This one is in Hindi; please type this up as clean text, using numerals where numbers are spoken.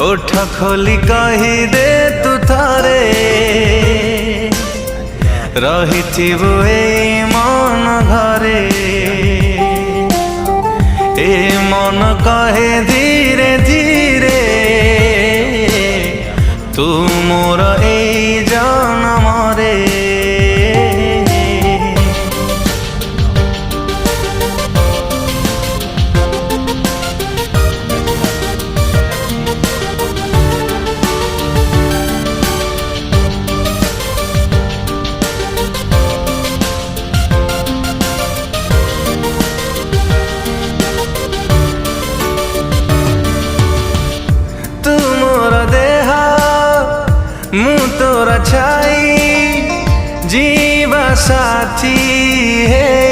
ओठ खोली कही दे तू थारे रहिथिबु एई मन घरे। ए मन कहे धीरे धीरे तू मोर एई जनमरे। मु तोरा छाई जीवा साथी है